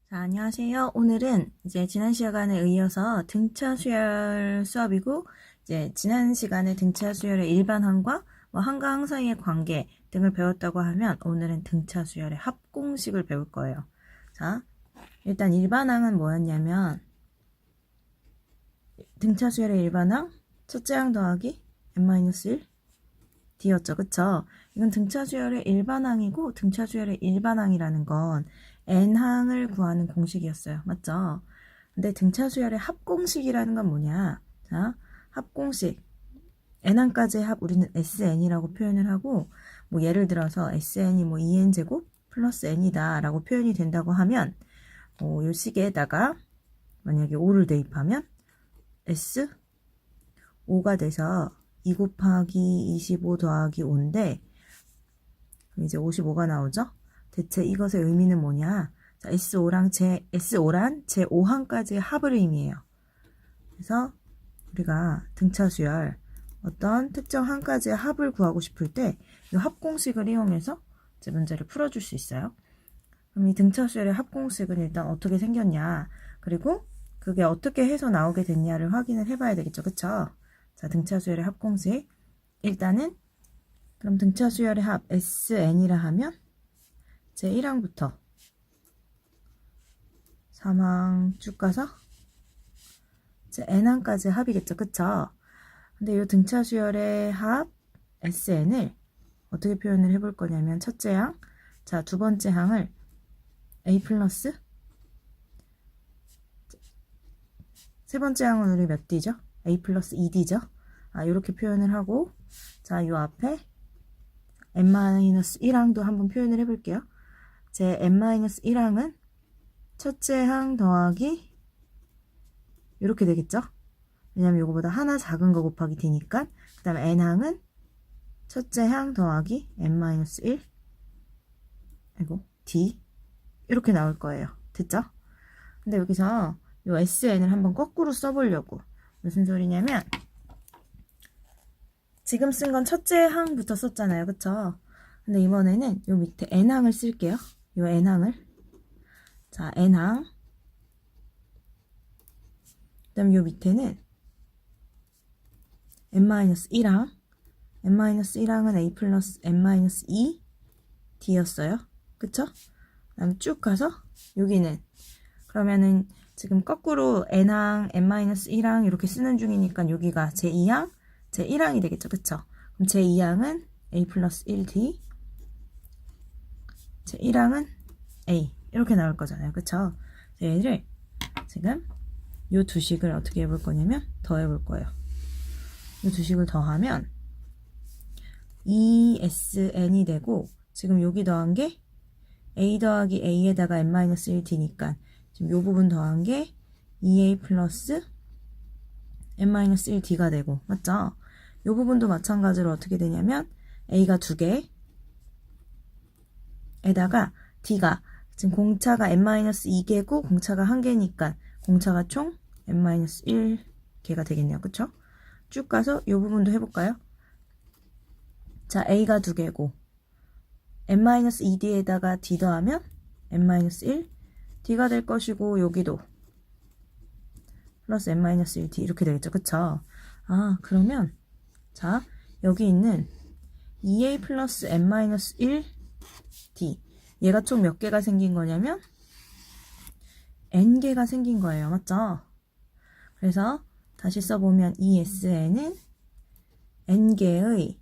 자, 안녕하세요. 오늘은 이제 지난 시간에 이어서 등차 수열 수업이고, 이제 지난 시간에 등차 수열의 일반항과 항과 항 사이의 관계 등을 배웠다고 하면 오늘은 등차 수열의 합공식을 배울 거예요. 자, 일단 일반항은 뭐였냐면 등차 수열의 일반항 첫째 항 더하기 n-1 d였죠. 그쵸? 이건 등차 수열의 일반항이고 등차 수열의 일반항이라는 건 n항을 구하는 공식이었어요. 맞죠? 근데 등차 수열의 합공식이라는 건 뭐냐? 자, 합공식 n항까지의 합 우리는 sn이라고 표현을 하고 뭐 예를 들어서 sn이 뭐 2n제곱 플러스 n이다 라고 표현이 된다고 하면 요 식에다가 만약에 5를 대입하면 s 5가 돼서 2 곱하기 25 더하기 5인데 이제 55가 나오죠? 대체 이것의 의미는 뭐냐? 자, S5란 제5항까지의 합을 의미해요. 그래서 우리가 등차 수열 어떤 특정 항까지의 합을 구하고 싶을 때 이 합공식을 이용해서 이제 문제를 풀어줄 수 있어요. 그럼 이 등차 수열의 합공식은 일단 어떻게 생겼냐? 그리고 그게 어떻게 해서 나오게 됐냐를 확인을 해봐야 되겠죠. 그쵸? 자, 등차 수열의 합공식. 일단은 그럼 등차 수열의 합 SN이라 하면 제1항부터 3항 쭉 가서 제 N항까지 합이겠죠. 그쵸? 근데 이 등차 수열의 합 SN을 어떻게 표현을 해볼 거냐면 첫째 항, 자, 두 번째 항을 A 플러스 세 번째 항은 우리 몇 D죠? A 플러스 2D죠? 이렇게 표현을 하고 자, 요 앞에 n-1항도 한번 표현을 해볼게요. 제 n-1항은 첫째 항 더하기 이렇게 되겠죠? 왜냐면 이거보다 하나 작은 거 곱하기 d니까 그 다음에 n항은 첫째 항 더하기 n-1 d 이렇게 나올 거예요. 됐죠? 근데 여기서 이 sn을 한번 거꾸로 써보려고 무슨 소리냐면 지금 쓴 건 첫째 항부터 썼잖아요. 그쵸? 근데 이번에는 요 밑에 n항을 쓸게요. 요 n항을. 자, n항. 그 다음 요 밑에는 n-1항. n-1항은 a 플러스 n-2 d였어요. 그쵸? 그 다음 쭉 가서 여기는 그러면은 지금 거꾸로 n항, n-1항 이렇게 쓰는 중이니까 여기가 제2항, 제1항이 되겠죠. 그쵸? 그럼 제2항은 a 플러스 1d 제1항은 a 이렇게 나올 거잖아요. 그쵸? 얘를 지금 요 두 식을 어떻게 해볼 거냐면 더해볼 거예요. 이 두 식을 더하면 2sn이 되고 지금 여기 더한 게 a 더하기 a에다가 n-1d니까 지금 요 부분 더한 게 2a 플러스 n-1d가 되고 맞죠? 요 부분도 마찬가지로 어떻게 되냐면 a가 2개 에다가 d가 지금 공차가 n-2개고 공차가 1개니까 공차가 총 n-1개가 되겠네요. 그쵸? 쭉 가서 이 부분도 해볼까요? 자, a가 2개고 n-2d에다가 d 더하면 n-1 d가 될 것이고 여기도 플러스 n-1d 이렇게 되겠죠. 그쵸? 그러면 자, 여기 있는 2a 플러스 n-1 d 얘가 총 몇 개가 생긴 거냐면 n개가 생긴 거예요. 맞죠? 그래서 다시 써보면 이 sn은 n개의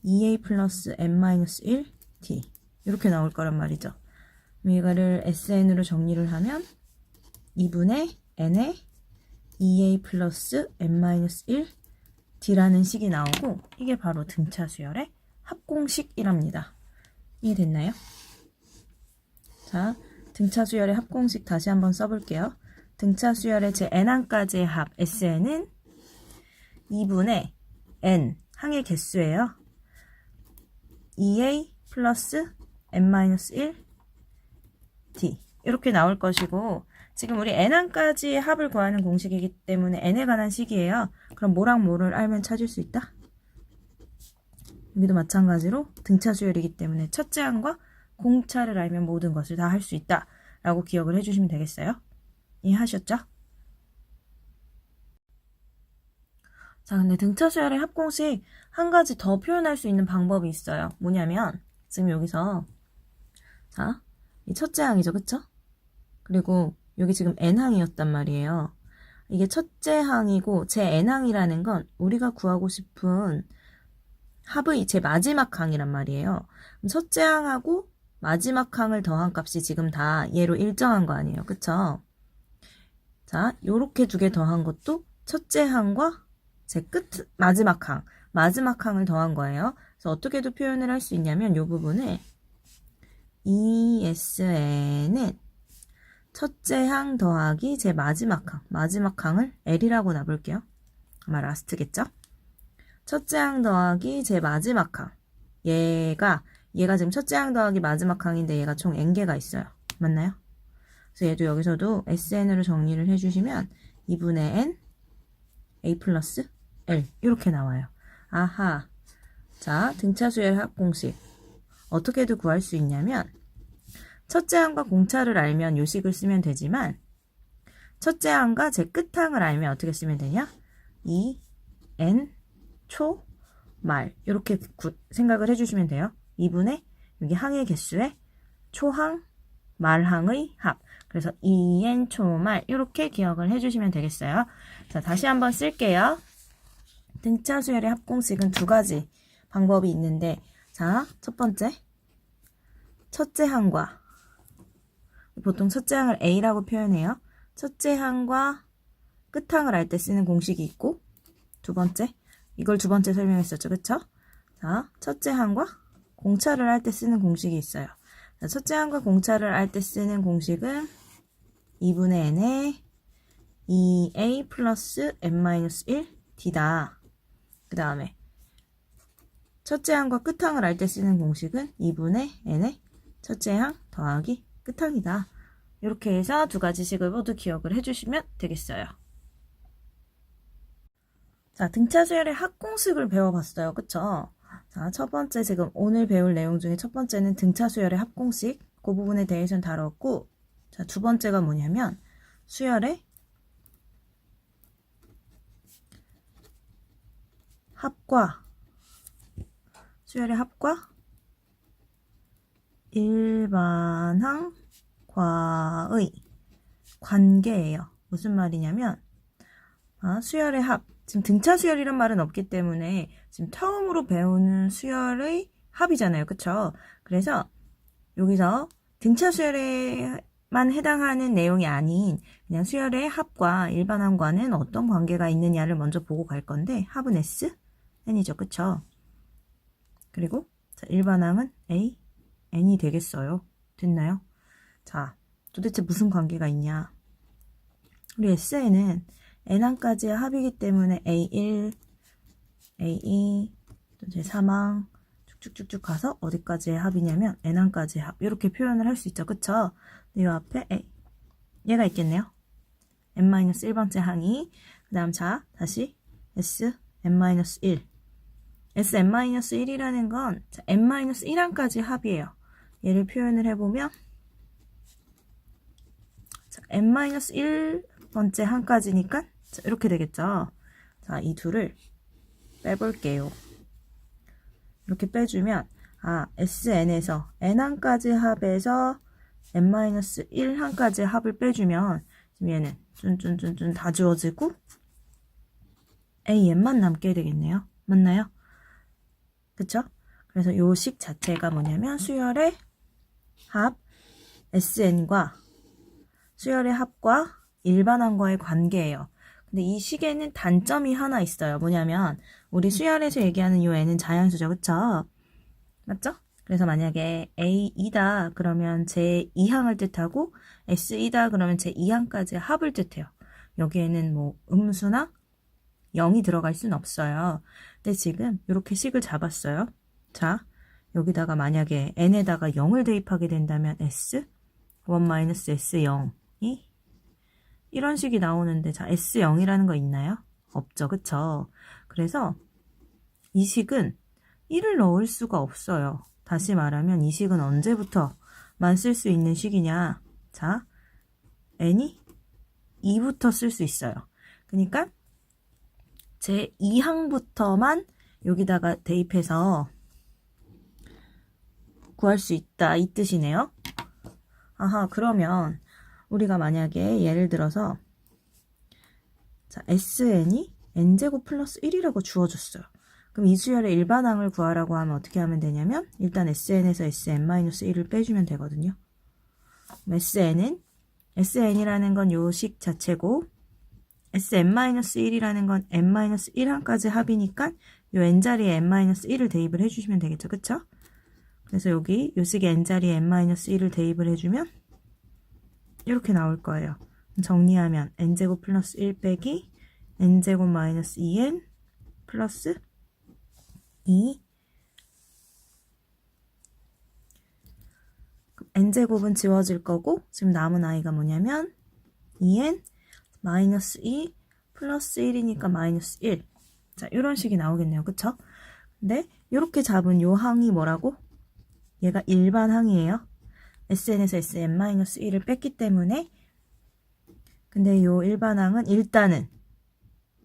2a 플러스 n-1 d 이렇게 나올 거란 말이죠. 이거를 sn으로 정리를 하면 2분의 n의 2a 플러스 n-1 d라는 식이 나오고 이게 바로 등차 수열의 합공식이랍니다. 이해됐나요? 자, 등차 수열의 합공식 다시 한번 써볼게요. 등차 수열의 제 n항까지의 합 sn은 2분의 n 항의 개수예요. 2a 플러스 n-1 d 이렇게 나올 것이고 지금 우리 n항까지의 합을 구하는 공식이기 때문에 n에 관한 식이에요. 그럼 뭐랑 뭐를 알면 찾을 수 있다? 여기도 마찬가지로 등차 수열이기 때문에 첫째 항과 공차를 알면 모든 것을 다 할 수 있다. 라고 기억을 해주시면 되겠어요. 이해하셨죠? 자, 근데 등차 수열의 합공식 한 가지 더 표현할 수 있는 방법이 있어요. 뭐냐면 지금 여기서 자, 이 첫째 항이죠, 그쵸? 그리고 여기 지금 n항이었단 말이에요. 이게 첫째 항이고 제 n항이라는 건 우리가 구하고 싶은 합의 제 마지막 항이란 말이에요. 그럼 첫째 항하고 마지막 항을 더한 값이 지금 다 얘로 일정한 거 아니에요, 그쵸? 자, 요렇게 두 개 더한 것도 첫째 항과 제 마지막 항을 더한 거예요. 그래서 어떻게도 표현을 할 수 있냐면 요 부분을 ESN은 첫째 항 더하기 제 마지막 항을 L이라고 놔볼게요. 아마 라스트겠죠? 첫째 항 더하기 제 마지막 항. 얘가 지금 첫째 항 더하기 마지막 항인데 얘가 총 n개가 있어요. 맞나요? 그래서 얘도 여기서도 SN으로 정리를 해주시면 2분의 N A 플러스 L 이렇게 나와요. 아하. 자, 등차 수열 합공식 어떻게도 구할 수 있냐면 첫째 항과 공차를 알면 요 식을 쓰면 되지만 첫째 항과 제 끝항을 알면 어떻게 쓰면 되냐? 2 N 초 말 이렇게 생각을 해주시면 돼요. 2분의 여기 항의 개수에 초항 말항의 합. 그래서 2n 초말 이렇게 기억을 해주시면 되겠어요. 자, 다시 한번 쓸게요. 등차 수열의 합공식은 두 가지 방법이 있는데 자, 첫 번째 첫째 항과 보통 첫째 항을 A라고 표현해요. 첫째 항과 끝항을 알 때 쓰는 공식이 있고 두 번째 이걸 두 번째 설명했었죠. 그쵸? 자, 첫째 항과 공차를 할 때 쓰는 공식이 있어요. 자, 첫째 항과 공차를 할 때 쓰는 공식은 2분의 n에 2a 플러스 n-1 d다. 그 다음에 첫째 항과 끝항을 알 때 쓰는 공식은 2분의 n에 첫째 항 더하기 끝항이다. 이렇게 해서 두 가지 식을 모두 기억을 해주시면 되겠어요. 자, 등차 수열의 합공식을 배워봤어요. 그쵸? 자, 첫 번째 지금 오늘 배울 내용 중에 첫 번째는 등차 수열의 합공식 그 부분에 대해서는 다뤘고 자, 두 번째가 뭐냐면 수열의 합과 일반항과의 관계예요. 무슨 말이냐면 수열의 합 지금 등차 수열이란 말은 없기 때문에 지금 처음으로 배우는 수열의 합이잖아요. 그쵸? 그래서 여기서 등차 수열에만 해당하는 내용이 아닌 그냥 수열의 합과 일반항과는 어떤 관계가 있느냐를 먼저 보고 갈 건데 합은 S, N이죠. 그쵸? 그리고 자, 일반항은 A, N이 되겠어요. 됐나요? 자, 도대체 무슨 관계가 있냐? 우리 SN은 N항까지의 합이기 때문에 A1, A2, 또 제3항 쭉쭉쭉 가서 어디까지의 합이냐면 N항까지의 합 이렇게 표현을 할 수 있죠. 그쵸? 이 앞에 A 얘가 있겠네요. N-1번째 항이 그 다음 자 다시 S, N-1 S, N-1이라는 건 자, N-1항까지 합이에요. 얘를 표현을 해보면 자, N-1번째 항까지니까 자, 이렇게 되겠죠. 자, 이 둘을 빼볼게요. 이렇게 빼주면 SN에서 N항까지 합에서 N-1항까지 합을 빼주면 지금 얘는 쭌쭌쭌쭌 다 지워지고 AN만 남게 되겠네요. 맞나요? 그쵸? 그래서 요 식 자체가 뭐냐면 수열의 합 SN과 수열의 합과 일반항과의 관계예요. 근데 이 식에는 단점이 하나 있어요. 뭐냐면 우리 수열에서 얘기하는 요 N은 자연수죠. 그쵸? 맞죠? 그래서 만약에 A2다 그러면 제2항을 뜻하고 S2다 그러면 제2항까지 합을 뜻해요. 여기에는 뭐 음수나 0이 들어갈 순 없어요. 근데 지금 이렇게 식을 잡았어요. 자, 여기다가 만약에 n에다가 0을 대입하게 된다면 S, 1-S0이 이런 식이 나오는데 자, S0이라는 거 있나요? 없죠. 그쵸? 그래서 이 식은 1을 넣을 수가 없어요. 다시 말하면 이 식은 언제부터만 쓸 수 있는 식이냐? 자, n이 2부터 쓸 수 있어요. 그러니까 제 2항부터만 여기다가 대입해서 구할 수 있다 이 뜻이네요. 아하, 그러면 우리가 만약에 예를 들어서 자, SN이 n제곱 플러스 1이라고 주어졌어요. 그럼 이 수열의 일반항을 구하라고 하면 어떻게 하면 되냐면 일단 SN에서 SN-1을 빼주면 되거든요. SN이라는 건 요식 자체고 SN-1이라는 건 n-1항까지 합이니까 요 n자리에 n-1을 대입을 해주시면 되겠죠. 그쵸? 그래서 여기 요식의 n자리에 n-1을 대입을 해주면 이렇게 나올 거예요. 정리하면 n제곱 플러스 1 빼기 n제곱 마이너스 2n 플러스 2 n제곱은 지워질 거고 지금 남은 i가 뭐냐면 2n 마이너스 2 플러스 1이니까 마이너스 1. 자, 이런 식이 나오겠네요. 그쵸? 근데 이렇게 잡은 요 항이 뭐라고? 얘가 일반항이에요. SN에서 SN-1을 뺐기 때문에 근데 요 일반항은 일단은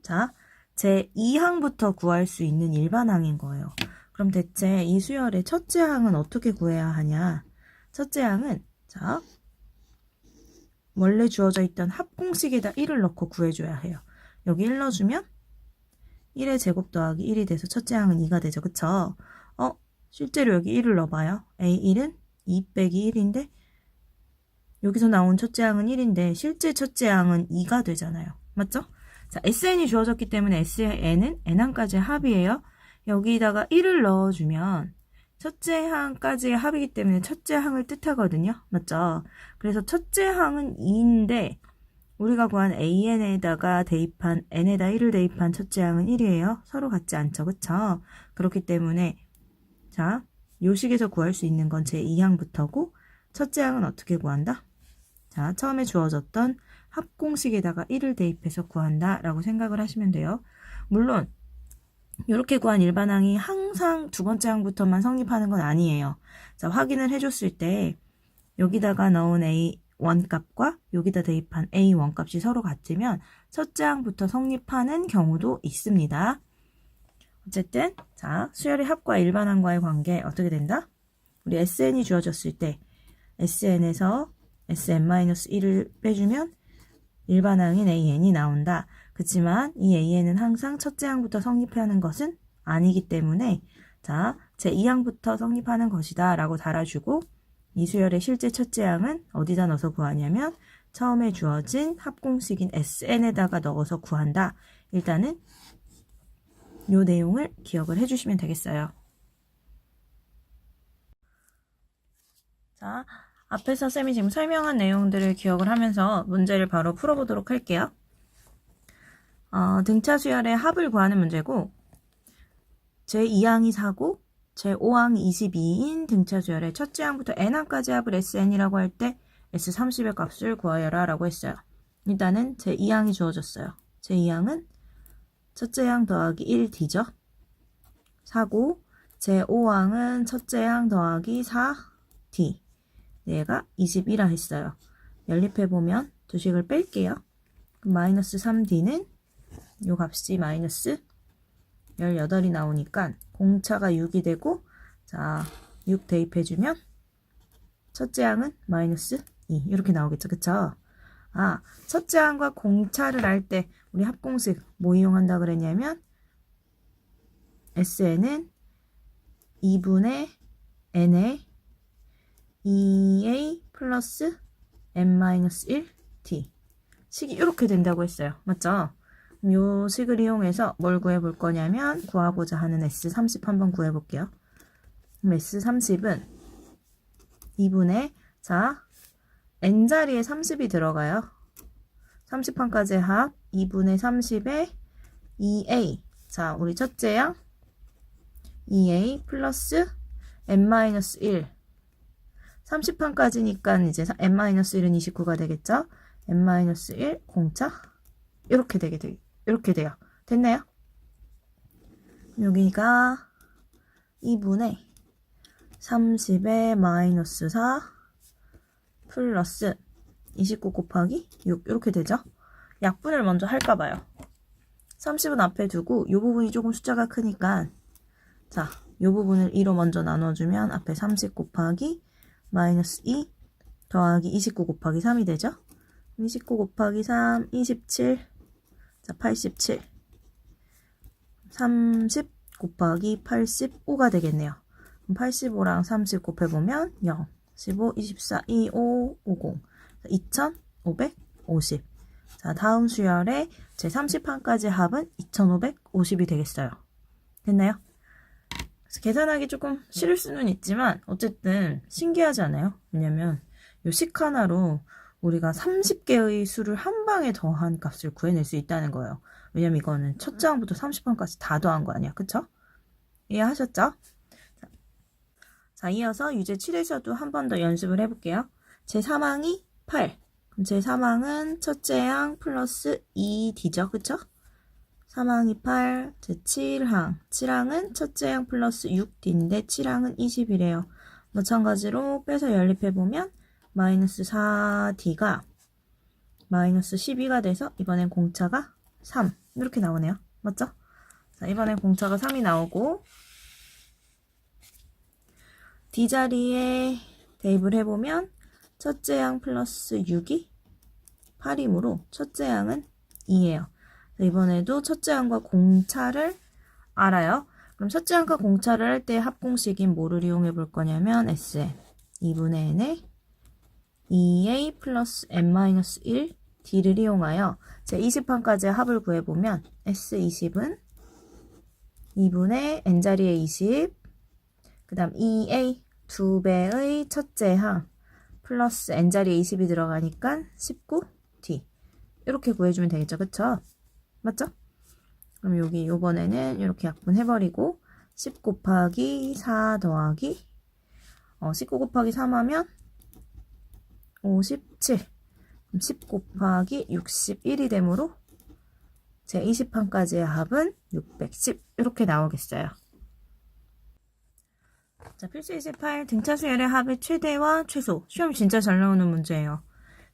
자, 제 2항부터 구할 수 있는 일반항인 거예요. 그럼 대체 이 수열의 첫째 항은 어떻게 구해야 하냐? 첫째 항은 자, 원래 주어져 있던 합공식에다 1을 넣고 구해줘야 해요. 여기 1 넣어주면 1의 제곱 더하기 1이 돼서 첫째 항은 2가 되죠. 그쵸? 실제로 여기 1을 넣어봐요. A1은 2 빼기 1인데 여기서 나온 첫째 항은 1인데 실제 첫째 항은 2가 되잖아요. 맞죠? 자, SN이 주어졌기 때문에 SN은 N항까지의 합이에요. 여기다가 1을 넣어주면 첫째 항까지의 합이기 때문에 첫째 항을 뜻하거든요. 맞죠? 그래서 첫째 항은 2인데 우리가 구한 AN에다가 대입한 N에다 1을 대입한 첫째 항은 1이에요. 서로 같지 않죠. 그쵸? 그렇기 때문에 자, 요식에서 구할 수 있는 건 제 2항부터고 첫째 항은 어떻게 구한다? 자, 처음에 주어졌던 합공식에다가 1을 대입해서 구한다 라고 생각을 하시면 돼요. 물론 이렇게 구한 일반항이 항상 두 번째 항부터만 성립하는 건 아니에요. 자, 확인을 해줬을 때 여기다가 넣은 A1 값과 여기다 대입한 A1 값이 서로 같으면 첫째 항부터 성립하는 경우도 있습니다. 어쨌든 자, 수열의 합과 일반항과의 관계 어떻게 된다? 우리 SN이 주어졌을 때 SN에서 SN-1을 빼주면 일반항인 AN이 나온다. 그치만 이 AN은 항상 첫째 항부터 성립하는 것은 아니기 때문에 자, 제 2항부터 성립하는 것이다 라고 달아주고 이 수열의 실제 첫째 항은 어디다 넣어서 구하냐면 처음에 주어진 합공식인 SN에다가 넣어서 구한다. 일단은 이 내용을 기억을 해주시면 되겠어요. 자, 앞에서 쌤이 지금 설명한 내용들을 기억을 하면서 문제를 바로 풀어보도록 할게요. 등차 수열의 합을 구하는 문제고 제2항이 4고 제5항이 22인 등차 수열의 첫째 항부터 n항까지 합을 SN이라고 할 때 S30의 값을 구하여라 라고 했어요. 일단은 제2항이 주어졌어요. 제2항은 첫째 항 더하기 1D죠. 4고 제5항은 첫째 항 더하기 4D 얘가 20이라 했어요. 연립해보면 두 식을 뺄게요. 그럼 마이너스 3D는 요 값이 마이너스 18이 나오니까 공차가 6이 되고 자, 6 대입해주면 첫째 항은 마이너스 2 이렇게 나오겠죠. 그쵸? 아, 첫째 항과 공차를 알 때 우리 합공식 뭐 이용한다 그랬냐면 SN은 2분의 N의 2A 플러스 n-1t 식이 이렇게 된다고 했어요. 맞죠? 이 식을 이용해서 뭘 구해볼 거냐면 구하고자 하는 S30 한번 구해볼게요. 그럼 S30은 2분의 자 n자리에 30이 들어가요. 30판까지 합 2분의 30에 2a 자 우리 첫째 양 2a 플러스 n-1 30판까지니까 이제 n-1은 29가 되겠죠? n-1 공차 이렇게 이렇게 돼요. 됐나요? 여기가 2분의 30의 마이너스 4 플러스 29 곱하기 6 이렇게 되죠. 약분을 먼저 할까봐요. 30은 앞에 두고 이 부분이 조금 숫자가 크니까 자, 이 부분을 2로 먼저 나눠주면 앞에 30 곱하기 마이너스 2 더하기 29 곱하기 3이 되죠. 29 곱하기 3, 27, 자 87, 30 곱하기 85가 되겠네요. 85랑 30 곱해보면 0, 15, 24, 25, 50, 2550. 자, 다음 수열에 제 30판까지 합은 2550이 되겠어요. 됐나요? 그래서 계산하기 조금 싫을 수는 있지만 어쨌든 신기하지 않아요? 왜냐면 이 식 하나로 우리가 30개의 수를 한 방에 더한 값을 구해낼 수 있다는 거예요. 왜냐면 이거는 첫째 항부터 30항까지 다 더한 거 아니야. 그쵸? 이해하셨죠? 자, 이어서 유제 7에서도 한 번 더 연습을 해볼게요. 제 3항이 8. 그럼 제 3항은 첫째 항 플러스 2D죠. 그쵸? 3항이 8, 제 7항. 7항은 첫째 항 플러스 6D인데 7항은 20이래요. 마찬가지로 빼서 연립해보면 마이너스 4D가 마이너스 12가 돼서 이번엔 공차가 3. 이렇게 나오네요. 맞죠? 자, 이번엔 공차가 3이 나오고 D 자리에 대입을 해보면 첫째 항 플러스 6이 8이므로 첫째 항은 2예요. 이번에도 첫째 항과 공차를 알아요. 그럼 첫째 항과 공차를 할 때 합공식인 뭐를 이용해 볼 거냐면 Sn 2분의 n에 2a 플러스 n-1 d를 이용하여 제 20판까지 합을 구해보면 S20은 2분의 n자리에 20, 그 다음 2a 2배의 첫째 항 플러스 n자리에 20이 들어가니까 19d 이렇게 구해주면 되겠죠. 그쵸? 맞죠? 그럼 여기 요번에는 이렇게 약분해버리고 10 곱하기 4 더하기 19 곱하기 3 하면 57. 그럼 10 곱하기 61이 되므로 제 20판까지의 합은 610 이렇게 나오겠어요. 자, 필수 28 등차 수열의 합의 최대와 최소. 시험 진짜 잘 나오는 문제예요.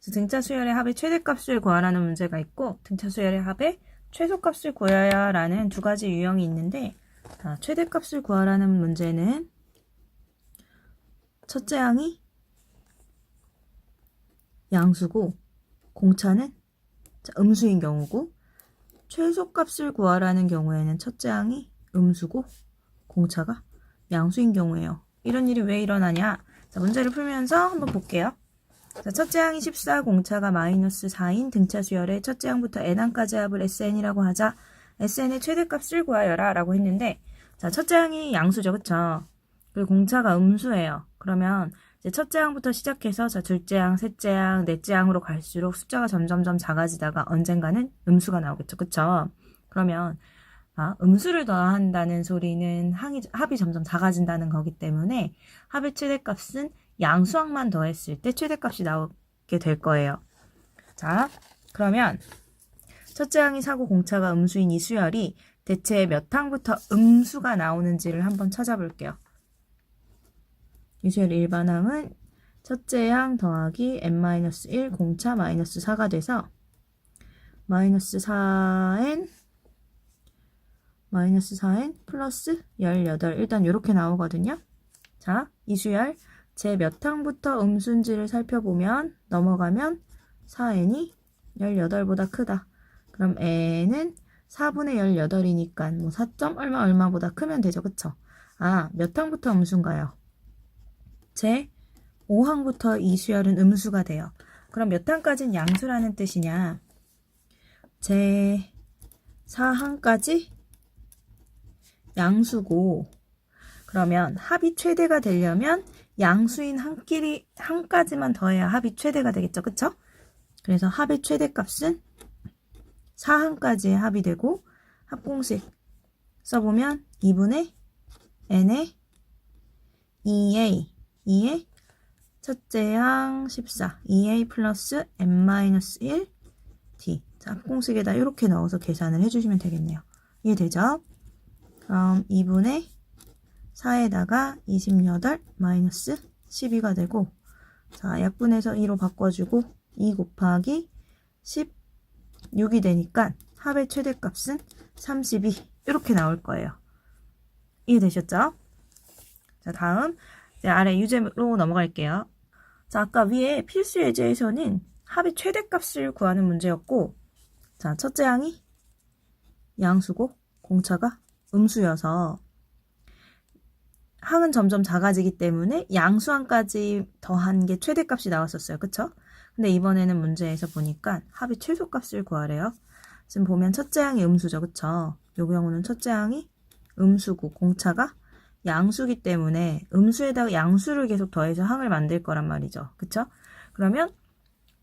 그래서 등차 수열의 합의 최대값을 구하라는 문제가 있고 등차 수열의 합의 최소값을 구해야 라는 두 가지 유형이 있는데 자, 최대값을 구하라는 문제는 첫째 항이 양수고 공차는 음수인 경우고 최소값을 구하라는 경우에는 첫째 항이 음수고 공차가 양수인 경우예요. 이런 일이 왜 일어나냐? 자, 문제를 풀면서 한번 볼게요. 자, 첫째 항이 14, 공차가 마이너스 4인 등차 수열의 첫째 항부터 n항까지 합을 SN이라고 하자. SN의 최대값을 구하여라 라고 했는데 자, 첫째 항이 양수죠. 그쵸? 그리고 공차가 음수예요. 그러면 이제 첫째 항부터 시작해서 자, 둘째 항, 셋째 항, 넷째 항으로 갈수록 숫자가 점점점 작아지다가 언젠가는 음수가 나오겠죠. 그쵸? 그러면 음수를 더한다는 소리는 합이 점점 작아진다는 거기 때문에 합의 최대값은 양수항만 더했을 때 최대값이 나오게 될 거예요. 자, 그러면 첫째 항이 4고 공차가 음수인 이 수열이 대체 몇 항부터 음수가 나오는지를 한번 찾아볼게요. 이 수열의 일반항은 첫째 항 더하기 n-1 공차 마이너스 4가 돼서 마이너스 4n 플러스 18 일단 이렇게 나오거든요. 자, 이 수열 제 몇 항부터 음수인지를 살펴보면 넘어가면 4n이 18보다 크다. 그럼 n은 4분의 18이니까 뭐 4. 얼마보다 크면 되죠. 그쵸? 몇 항부터 음수인가요? 제 5항부터 이 수열은 음수가 돼요. 그럼 몇 항까지는 양수라는 뜻이냐? 제 4항까지 양수고 그러면 합이 최대가 되려면 양수인 항까지만 더해야 합이 최대가 되겠죠. 그쵸? 그래서 합의 최대값은 4항까지의 합이 되고 합공식 써보면 2분의 n의 2의 첫째 항 14 2a 플러스 n-1 d 자, 합공식에다 이렇게 넣어서 계산을 해주시면 되겠네요. 이해되죠? 그럼 2분의 4에다가 28 마이너스 12가 되고 자, 약분해서 2로 바꿔주고 2 곱하기 16이 되니까 합의 최대값은 32 이렇게 나올 거예요. 이해되셨죠? 자, 다음 이제 아래 유제로 넘어갈게요. 자, 아까 위에 필수 예제에서는 합의 최대값을 구하는 문제였고, 자, 첫째 항이 양수고 공차가 음수여서 항은 점점 작아지기 때문에 양수항까지 더한 게 최대값이 나왔었어요. 그쵸? 근데 이번에는 문제에서 보니까 합의 최소값을 구하래요. 지금 보면 첫째 항이 음수죠. 그쵸? 요 경우는 첫째 항이 음수고 공차가 양수기 때문에 음수에다가 양수를 계속 더해서 항을 만들 거란 말이죠. 그쵸? 그러면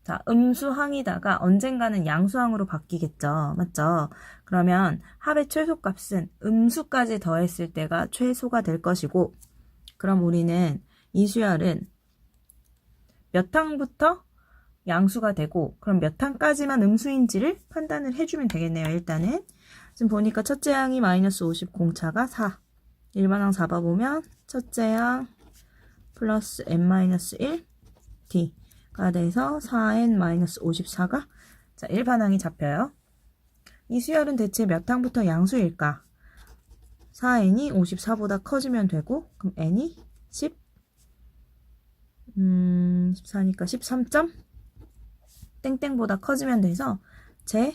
자, 음수항이다가 언젠가는 양수항으로 바뀌겠죠. 맞죠? 그러면 합의 최소값은 음수까지 더했을 때가 최소가 될 것이고, 그럼 우리는 이 수열은 몇 항부터 양수가 되고, 그럼 몇 항까지만 음수인지를 판단을 해주면 되겠네요. 일단은 지금 보니까 첫째 항이 마이너스 50 공차가 4. 일반항 잡아보면 첫째 항 플러스 n-1 d 가 돼서 4n-54가 자, 일반항이 잡혀요. 이 수열은 대체 몇 항부터 양수일까? 4n이 54보다 커지면 되고, 그럼 n이 14니까 13점 땡땡보다 커지면 돼서 제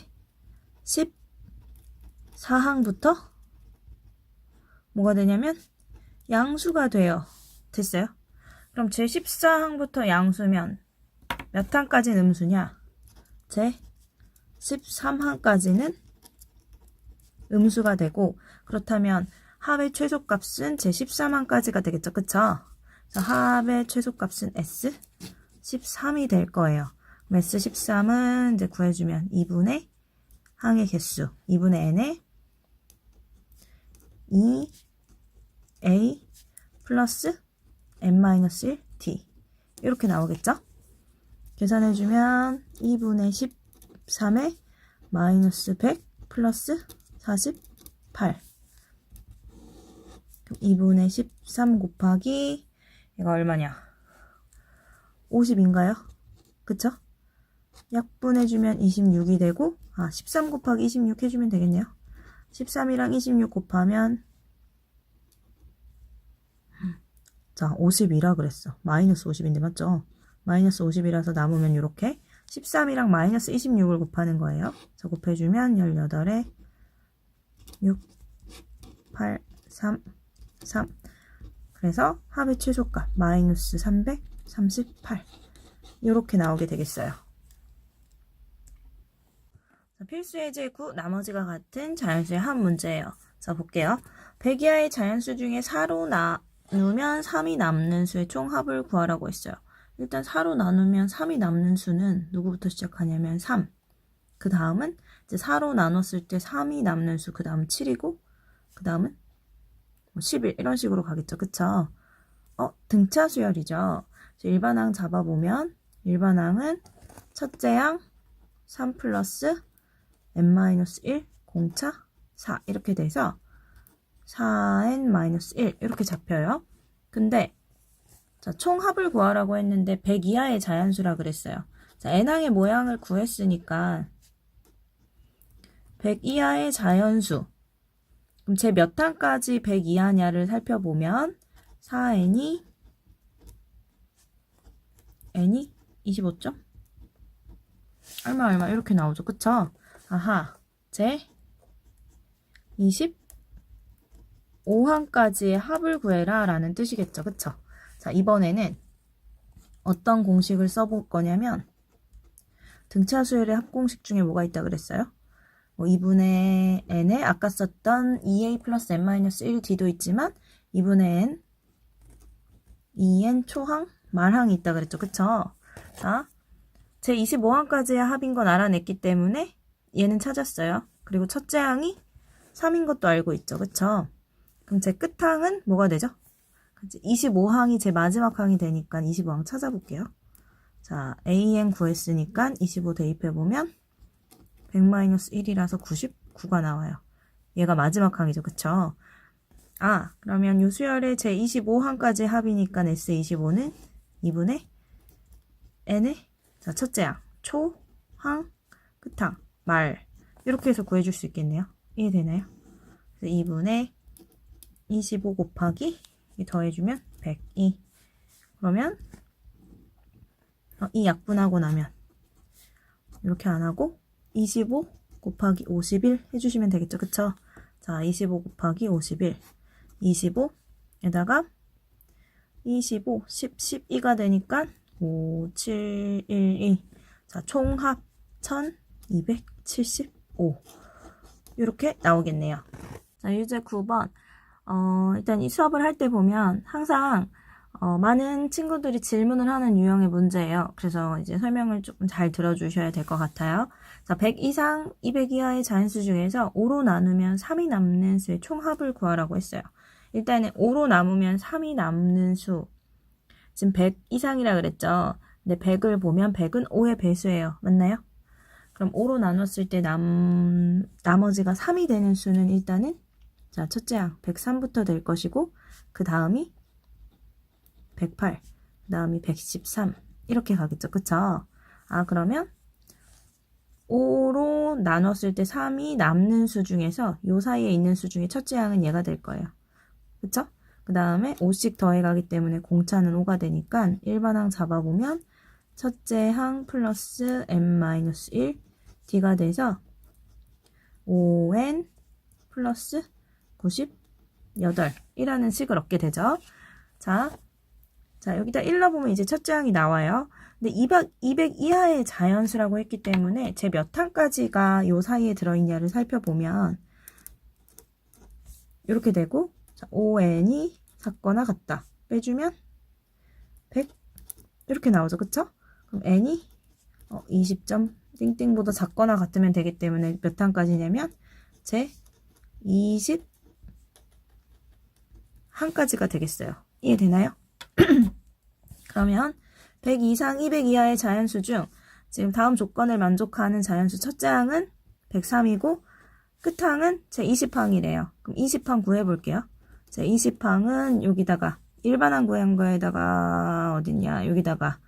14항부터 뭐가 되냐면 양수가 돼요. 됐어요? 그럼 제 14항부터 양수면 몇 항까지는 음수냐? 제 13항까지는 음수가 되고, 그렇다면 합의 최소값은 제 13항까지가 되겠죠. 그쵸? 그래서 합의 최소값은 S13이 될 거예요. S13은 이제 구해주면 2분의 항의 개수, 2분의 n에 2a 플러스 n-1 d 이렇게 나오겠죠? 계산해주면 2분의 13에 마이너스 100 플러스 48 2분의 13 곱하기 이거 얼마냐? 50인가요? 그쵸? 약분해주면 26이 되고 13 곱하기 26 해주면 되겠네요. 13이랑 26 곱하면 자 50이라 그랬어. 마이너스 50인데 맞죠? 마이너스 50이라서 남으면 이렇게 13이랑 마이너스 26을 곱하는 거예요. 자, 곱해주면 18에 6, 8, 3, 3 그래서 합의 최소값 마이너스 338 이렇게 나오게 되겠어요. 자, 필수 예제 9 나머지가 같은 자연수의 합 문제예요. 자, 볼게요. 100 이하의 자연수 중에 4로 나누면 3이 남는 수의 총합을 구하라고 했어요. 일단 4로 나누면 3이 남는 수는 누구부터 시작하냐면 3. 그 다음은 이제 4로 나눴을 때 3이 남는 수, 그 다음은 7이고, 그 다음은 11 이런 식으로 가겠죠. 그쵸? 등차 수열이죠. 일반항 잡아보면 일반항은 첫째 항 3 플러스 n-1 공차 4 이렇게 돼서 4n-1 이렇게 잡혀요. 근데 자, 총합을 구하라고 했는데 100 이하의 자연수라 그랬어요. 자, n항의 모양을 구했으니까 100 이하의 자연수 그럼 제 몇 항까지 100 이하냐를 살펴보면 4n이 25점? 얼마 이렇게 나오죠. 그쵸? 아하, 제 25항까지의 합을 구해라 라는 뜻이겠죠. 그쵸? 자, 이번에는 어떤 공식을 써볼 거냐면 등차 수열의 합공식 중에 뭐가 있다 그랬어요? 2분의 n에 아까 썼던 2a 플러스 n-1d도 있지만 2분의 n 2n 초항 말항이 있다 그랬죠. 그쵸? 자, 제 25항까지의 합인 건 알아냈기 때문에 얘는 찾았어요. 그리고 첫째 항이 3인 것도 알고 있죠. 그쵸? 그럼 제 끝항은 뭐가 되죠? 25항이 제 마지막 항이 되니까 25항 찾아볼게요. 자, an 구했으니까 25 대입해보면 100-1이라서 99가 나와요. 얘가 마지막 항이죠. 그쵸? 그러면 요 수열의 제 25항까지 합이니까 S25는 2분의 n의 자, 첫째 항 초, 항, 끝항, 말 이렇게 해서 구해줄 수 있겠네요. 이해되나요? 2분의 25 곱하기 더해주면 102. 그러면 이 약분하고 나면 이렇게 안 하고 25 곱하기 51 해주시면 되겠죠. 그쵸? 자, 25 곱하기 51 25에다가 25, 10, 12가 되니까 5, 7, 1, 2. 자, 총합 1275. 이렇게 나오겠네요. 자, 유제 9번. 일단 이 수업을 할 때 보면 항상 많은 친구들이 질문을 하는 유형의 문제예요. 그래서 이제 설명을 조금 잘 들어주셔야 될 것 같아요. 자, 100 이상 200 이하의 자연수 중에서 5로 나누면 3이 남는 수의 총합을 구하라고 했어요. 일단은 5로 나누면 3이 남는 수. 지금 100 이상이라 그랬죠. 근데 100을 보면 100은 5의 배수예요. 맞나요? 그럼 5로 나눴을 때 나머지가 3이 되는 수는 일단은 자, 첫째 항 103부터 될 것이고 그 다음이 108, 그 다음이 113 이렇게 가겠죠. 그쵸? 그러면 5로 나눴을 때 3이 남는 수 중에서 요 사이에 있는 수 중에 첫째 항은 얘가 될 거예요. 그쵸? 그 다음에 5씩 더해가기 때문에 공차는 5가 되니까 일반항 잡아보면 첫째 항 플러스 n-1 d가 돼서 5n 플러스 98이라는 식을 얻게 되죠. 자, 여기다 1 넣어보면 이제 첫째 항이 나와요. 근데 200 이하의 자연수라고 했기 때문에 제 몇 항까지가 요 사이에 들어있냐를 살펴보면 이렇게 되고 자, 5n이 같거나 같다. 빼주면 100 이렇게 나오죠. 그쵸? 그럼 n이 20점 띵띵보다 작거나 같으면 되기 때문에 몇 항까지냐면 제 20 항까지가 되겠어요. 이해되나요? 그러면 100 이상 200 이하의 자연수 중 지금 다음 조건을 만족하는 자연수 첫째 항은 103이고 끝항은 제 20항이래요. 그럼 20항 구해볼게요. 제 20항은 여기다가 일반항 구한 거에다가 어딨냐 여기다가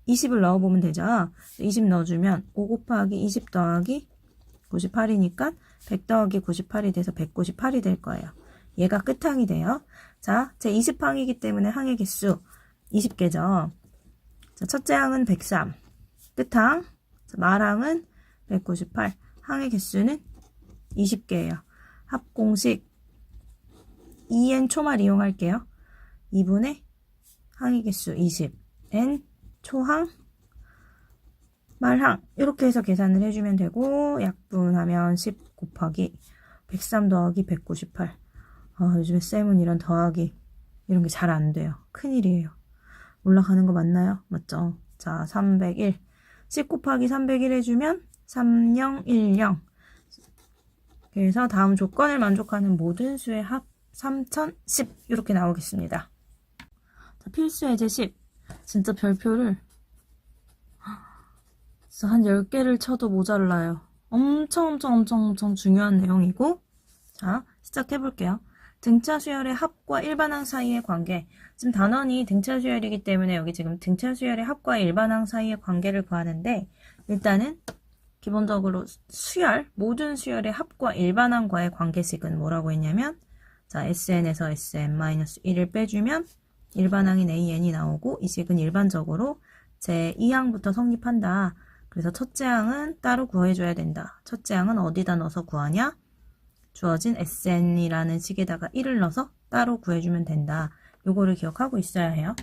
20을 넣어보면 되죠. 20 넣어주면 5 곱하기 20 더하기 98이니까 100 더하기 98이 돼서 198이 될 거예요. 얘가 끝항이 돼요. 자, 제 20항이기 때문에 항의 개수 20개죠. 자, 첫째 항은 103, 끝항, 말항은 198, 항의 개수는 20개예요. 합공식 2n 초말 이용할게요. 2분의 항의 개수 20, n 초항, 말항 이렇게 해서 계산을 해주면 되고 약분하면 10 곱하기 103 더하기 198. 요즘에 쌤은 이런 더하기 이런 게 잘 안 돼요. 큰일이에요. 올라가는 거 맞나요? 맞죠? 자, 301. 10 곱하기 301 해주면 3010. 그래서 다음 조건을 만족하는 모든 수의 합 3010 이렇게 나오겠습니다. 자, 필수 예제 10. 진짜 별표를 진짜 한 10개를 쳐도 모자라요. 엄청 중요한 내용이고 자, 시작해볼게요. 등차 수열의 합과 일반항 사이의 관계. 지금 단원이 등차 수열이기 때문에 여기 지금 등차 수열의 합과 일반항 사이의 관계를 구하는데 일단은 기본적으로 수열, 모든 수열의 합과 일반항과의 관계식은 뭐라고 했냐면 자, sn에서 sn-1을 빼주면 일반항인 an이 나오고 이 식은 일반적으로 제 2항부터 성립한다. 그래서 첫째 항은 따로 구해줘야 된다. 첫째 항은 어디다 넣어서 구하냐? 주어진 sn이라는 식에다가 1을 넣어서 따로 구해주면 된다. 요거를 기억하고 있어야 해요.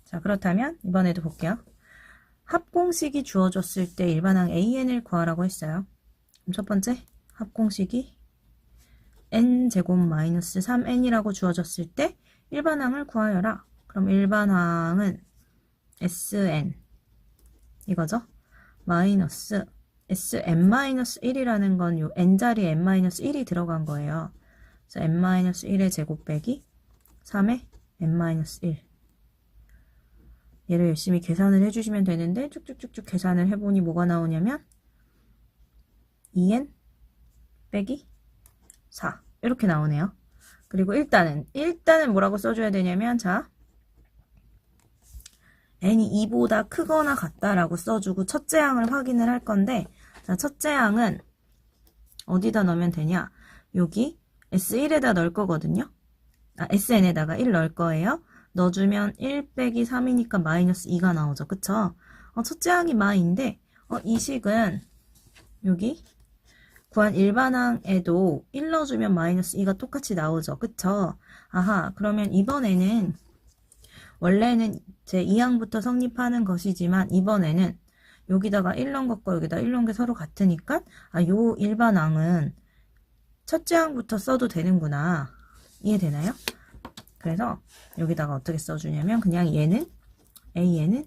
자, 그렇다면 이번에도 볼게요. 합공식이 주어졌을 때 일반항 an을 구하라고 했어요. 그럼 첫 번째 합공식이 n제곱 마이너스 3n이라고 주어졌을 때 일반항을 구하여라. 그럼 일반항은 sn 이거죠. 마이너스 sn-1이라는 건 요 n자리에 n-1이 들어간 거예요. 그래서 n-1의 제곱 빼기 3의 n-1 얘를 열심히 계산을 해주시면 되는데 쭉쭉쭉쭉 계산을 해보니 뭐가 나오냐면 2n 빼기 4 이렇게 나오네요. 그리고 일단은 뭐라고 써줘야 되냐면 자 n이 2보다 크거나 같다라고 써주고 첫째 항을 확인을 할 건데, 자, 첫째 항은 어디다 넣으면 되냐? 여기 S1에다 넣을 거거든요. SN에다가 1 넣을 거예요. 넣어주면 1 빼기 3이니까 마이너스 2가 나오죠. 그쵸? 첫째 항이 마인데, 이 식은 여기 구한 일반항에도 1 넣어주면 마이너스 2가 똑같이 나오죠. 그쵸? 아하, 그러면 이번에는 원래는 제 2항부터 성립하는 것이지만 이번에는 여기다가 1 넣은 것과 여기다 1 넣은 게 서로 같으니까 요 일반항은 첫째 항부터 써도 되는구나. 이해되나요? 그래서 여기다가 어떻게 써주냐면 그냥 얘는 A에는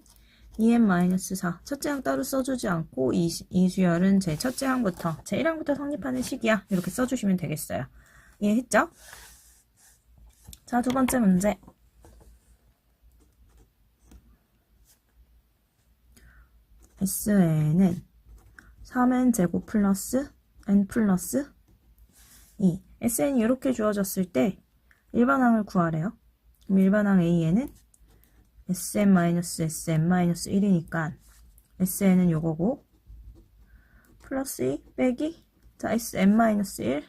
2n-4 첫째 항 따로 써주지 않고 이 수열은 제 첫째 항부터 제 1항부터 성립하는 식이야. 이렇게 써주시면 되겠어요. 이해했죠? 자, 두 번째 문제. SN은 3n 제곱 플러스 n 플러스 2. SN이 이렇게 주어졌을 때 일반항을 구하래요. 그럼 일반항 A에는 Sn-Sn-1이니까 Sn은 요거고 플러스 2 빼기 자 Sn-1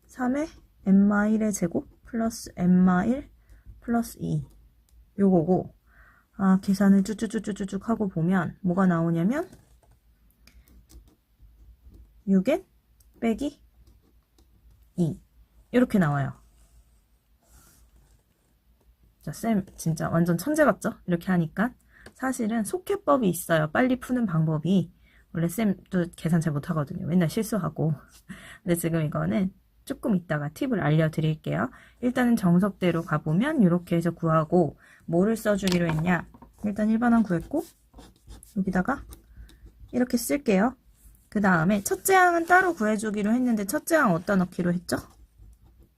3의 n-1의 제곱 플러스 n-1 플러스 2 요거고 계산을 쭉쭉쭉쭉쭉 하고 보면 뭐가 나오냐면 6n 빼기 2 이렇게 나와요. 자, 쌤 진짜 완전 천재 같죠? 이렇게 하니까 사실은 속회법이 있어요. 빨리 푸는 방법이. 원래 쌤도 계산 잘 못하거든요. 맨날 실수하고. 근데 지금 이거는 조금 이따가 팁을 알려드릴게요. 일단은 정석대로 가보면 이렇게 해서 구하고 뭐를 써주기로 했냐. 일단 일반항 구했고 여기다가 이렇게 쓸게요. 그 다음에 첫째 항은 따로 구해주기로 했는데 첫째 항 어디다 넣기로 했죠?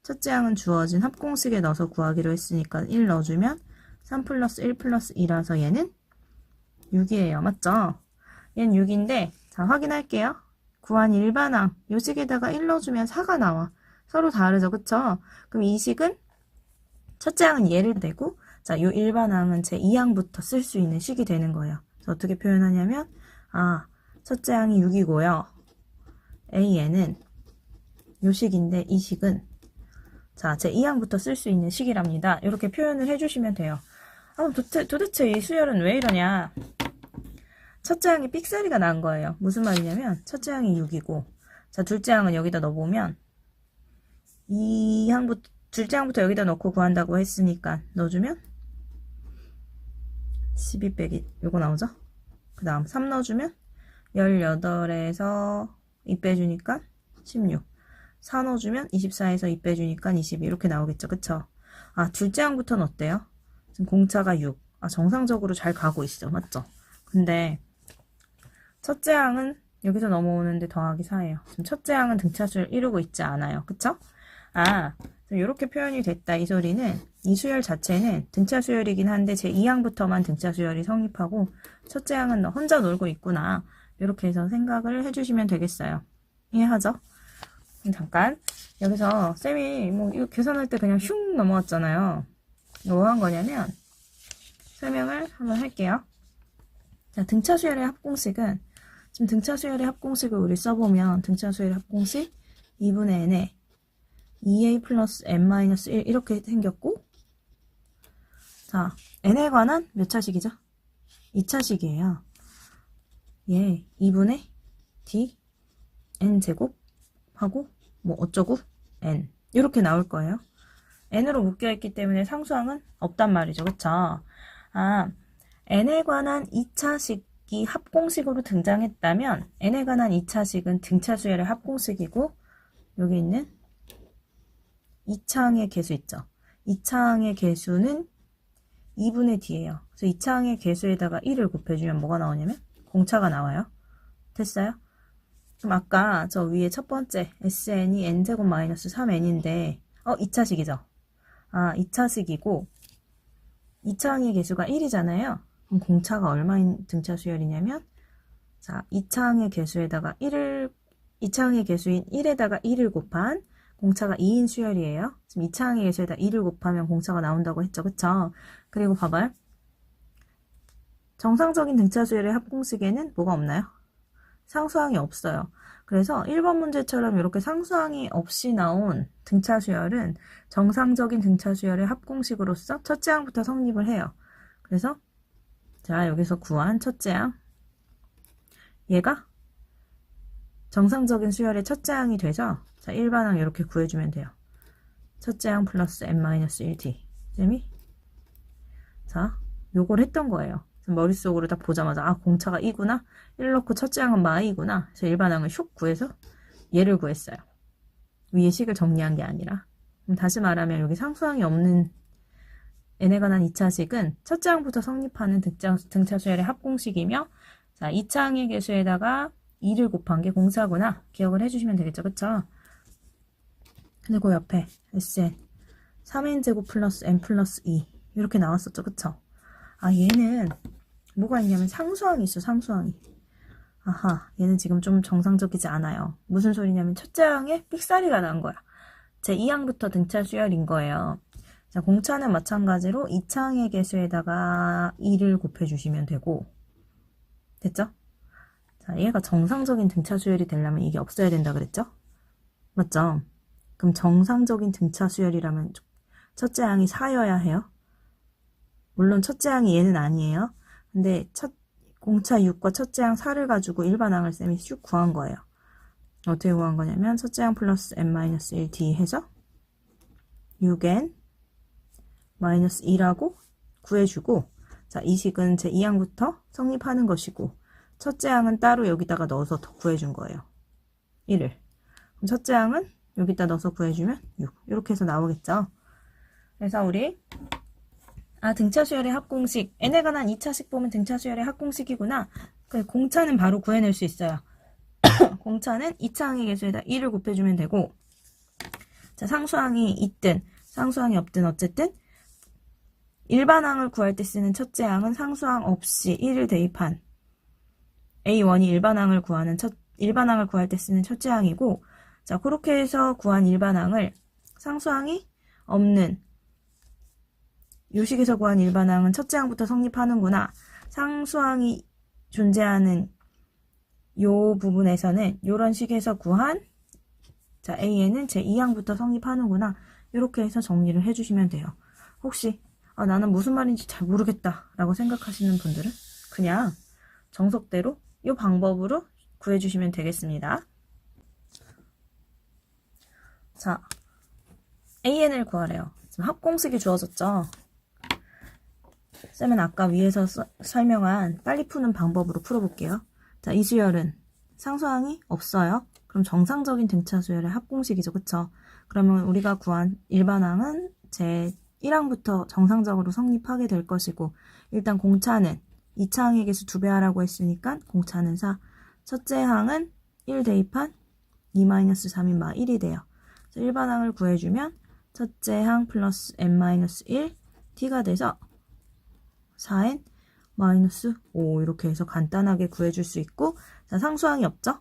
첫째 항은 주어진 합공식에 넣어서 구하기로 했으니까 1 넣어주면 3 플러스 1 플러스 2라서 얘는 6이에요. 맞죠? 얘는 6인데 자 확인할게요. 구한 일반항 요 식에다가 1 넣어주면 4가 나와. 서로 다르죠. 그쵸? 그럼 이 식은 첫째 항은 얘를 대고 자, 요 일반항은 제 2항부터 쓸 수 있는 식이 되는 거예요. 그래서 어떻게 표현하냐면 첫째 항이 6이고요. A에는 요 식인데 이 식은 자, 제 2항부터 쓸 수 있는 식이랍니다. 이렇게 표현을 해주시면 돼요. 도대체 이 수열은 왜 이러냐? 첫째 항이 삑사리가 난 거예요. 무슨 말이냐면 첫째 항이 6이고 자, 둘째 항은 여기다 넣어보면 둘째 항부터 여기다 넣고 구한다고 했으니까 넣어주면 12 빼기 요거 나오죠? 그 다음 3 넣어주면 18에서 2 빼주니까 16 4 넣어주면 24에서 2 빼주니까 22 이렇게 나오겠죠. 그쵸? 둘째 항부터는 어때요? 지금 공차가 6 정상적으로 잘 가고 있어. 맞죠? 근데 첫째 항은 여기서 넘어오는데 더하기 4예요. 지금 첫째 항은 등차수를 이루고 있지 않아요. 그쵸? 이렇게 표현이 됐다. 이 소리는 이 수열 자체는 등차 수열이긴 한데 제 2항부터만 등차 수열이 성립하고 첫째 항은 너 혼자 놀고 있구나. 이렇게 해서 생각을 해주시면 되겠어요. 이해하죠? 잠깐 여기서 쌤이 이거 계산할 때 그냥 슝 넘어갔잖아요. 뭐 한 거냐면 설명을 한번 할게요. 자, 등차 수열의 합공식은 지금 등차 수열의 합공식을 우리 써보면 등차 수열의 합공식 2분의 n에 2a 플러스 n-1 이렇게 생겼고 자, n에 관한 몇 차식이죠? 2차식이에요. 2분의 d n제곱 하고 뭐 어쩌고 n 이렇게 나올 거예요. n으로 묶여있기 때문에 상수항은 없단 말이죠. 그쵸? n에 관한 2차식이 합공식으로 등장했다면 n에 관한 2차식은 등차 수열의 합공식이고 여기 있는 2차항의 개수 있죠. 2차항의 개수는 2분의 d예요. 그래서 2차항의 개수에다가 1을 곱해주면 뭐가 나오냐면 공차가 나와요. 됐어요? 그럼 아까 저 위에 첫 번째 sn이 n제곱 마이너스 3n인데 2차식이죠. 2차식이고 2차항의 개수가 1이잖아요. 그럼 공차가 얼마인 등차 수열이냐면 자, 2차항의 개수에다가 2차항의 개수인 1에다가 1을 곱한 공차가 2인 수열이에요. 지금 2차항의 개수에다 2를 곱하면 공차가 나온다고 했죠. 그쵸? 그리고 봐봐요. 정상적인 등차 수열의 합공식에는 뭐가 없나요? 상수항이 없어요. 그래서 1번 문제처럼 이렇게 상수항이 없이 나온 등차 수열은 정상적인 등차 수열의 합공식으로서 첫째 항부터 성립을 해요. 그래서 자, 여기서 구한 첫째 항, 얘가 정상적인 수열의 첫째 항이 돼서 자, 일반항 이렇게 구해주면 돼요. 첫째 항 플러스 n-1t 쌤이 자, 요걸 했던 거예요. 머릿속으로 딱 보자마자 아, 공차가 이구나, 1 넣고 첫째 항은 마이구나. 그래서 일반항을 슉 구해서 얘를 구했어요. 위에 식을 정리한 게 아니라. 그럼 다시 말하면 여기 상수항이 없는 n에 관한 2차식은 첫째 항부터 성립하는 등차 수열의 합공식이며, 자, 2차 항의 개수에다가 2를 곱한 게 공차구나. 기억을 해주시면 되겠죠. 그쵸? 근데 그 옆에 Sn 3n제곱 플러스 n 플러스 2 이렇게 나왔었죠. 그쵸? 아, 얘는 뭐가 있냐면 상수항이 있어. 상수항이. 아하, 얘는 지금 좀 정상적이지 않아요. 무슨 소리냐면 첫째 항에 삑사리가 난 거야. 제 2항부터 등차 수열인 거예요. 자, 공차는 마찬가지로 2차 항의 개수에다가 2를 곱해주시면 되고, 됐죠? 자, 얘가 정상적인 등차 수열이 되려면 이게 없어야 된다 그랬죠? 맞죠? 그럼 정상적인 등차 수열이라면 첫째 항이 4여야 해요. 물론 첫째 항이 얘는 아니에요. 근데 공차 6과 첫째 항 4를 가지고 일반항을 쌤이 쭉 구한 거예요. 어떻게 구한 거냐면 첫째 항 플러스 n-1t 해서 6n 마이너스 2라고 구해주고, 자, 이 식은 제 2항부터 성립하는 것이고 첫째 항은 따로 여기다가 넣어서 더 구해준 거예요. 1을. 그럼 첫째 항은 여기다 넣어서 구해주면 6. 이렇게 해서 나오겠죠. 그래서 우리 등차 수열의 합공식, n에 관한 2차식 보면 등차 수열의 합공식이구나. 공차는 바로 구해낼 수 있어요. 공차는 2차 항의 개수에다 1을 곱해주면 되고, 자, 상수항이 있든 상수항이 없든 어쨌든 일반항을 구할 때 쓰는 첫째 항은 상수항 없이 1을 대입한 A1이 일반항을 구할 때 쓰는 첫째 항이고, 자, 그렇게 해서 구한 일반항을 상수항이 없는 요식에서 구한 일반항은 첫째 항부터 성립하는구나. 상수항이 존재하는 요 부분에서는 요런 식에서 구한 자, A에는 제 2항부터 성립하는구나. 이렇게 해서 정리를 해주시면 돼요. 혹시 나는 무슨 말인지 잘 모르겠다 라고 생각하시는 분들은 그냥 정석대로 이 방법으로 구해주시면 되겠습니다. 자, AN을 구하래요. 지금 합공식이 주어졌죠. 쌤은 아까 위에서 설명한 빨리 푸는 방법으로 풀어볼게요. 자, 이 수열은 상수항이 없어요. 그럼 정상적인 등차 수열의 합공식이죠. 그쵸? 그러면 우리가 구한 일반항은 제 1항부터 정상적으로 성립하게 될 것이고, 일단 공차는 2차 항의 개수 2배 하라고 했으니까 공차는 4. 첫째 항은 1 대입한 2-3인 마 1이 돼요. 그래서 일반항을 구해주면 첫째 항 플러스 n-1 t가 돼서 4n 마이너스 5 이렇게 해서 간단하게 구해줄 수 있고, 자, 상수항이 없죠?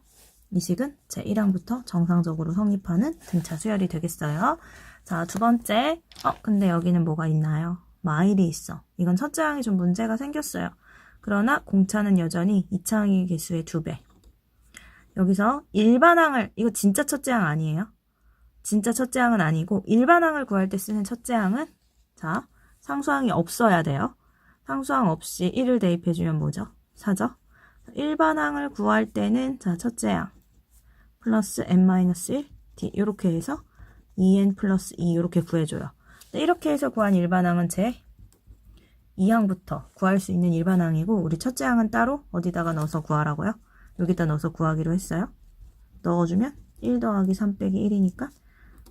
이 식은 제 1항부터 정상적으로 성립하는 등차 수열이 되겠어요. 자, 두 번째. 근데 여기는 뭐가 있나요? 마일이 있어. 이건 첫째 항이 좀 문제가 생겼어요. 그러나 공차는 여전히 2차 항의 개수의 2배. 여기서 일반항을, 이거 진짜 첫째 항 아니에요? 진짜 첫째 항은 아니고 일반항을 구할 때 쓰는 첫째 항은 자, 상수항이 없어야 돼요. 상수항 없이 1을 대입해주면 뭐죠? 4죠? 일반항을 구할 때는 자, 첫째 항 플러스 n-1 t 이렇게 해서 2n 플러스 2 이렇게 구해줘요. 이렇게 해서 구한 일반항은 제 2항부터 구할 수 있는 일반항이고, 우리 첫째 항은 따로 어디다가 넣어서 구하라고요? 여기다 넣어서 구하기로 했어요. 넣어주면 1 더하기 3 빼기 1이니까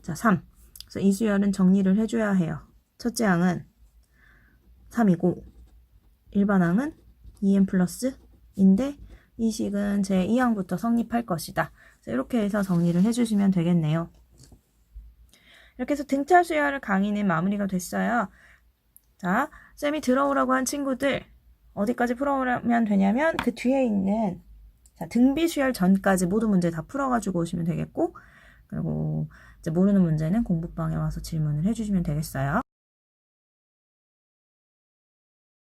자, 3. 그래서 이 수열은 정리를 해줘야 해요. 첫째 항은 3이고 일반항은 2n 플러스 인데 이 식은 제 2항부터 성립할 것이다. 그래서 이렇게 해서 정리를 해주시면 되겠네요. 이렇게 해서 등차 수열 강의는 마무리가 됐어요. 자, 쌤이 들어오라고 한 친구들 어디까지 풀어오면 되냐면 그 뒤에 있는 자, 등비 수열 전까지 모든 문제 다 풀어가지고 오시면 되겠고, 그리고 이제 모르는 문제는 공부방에 와서 질문을 해주시면 되겠어요.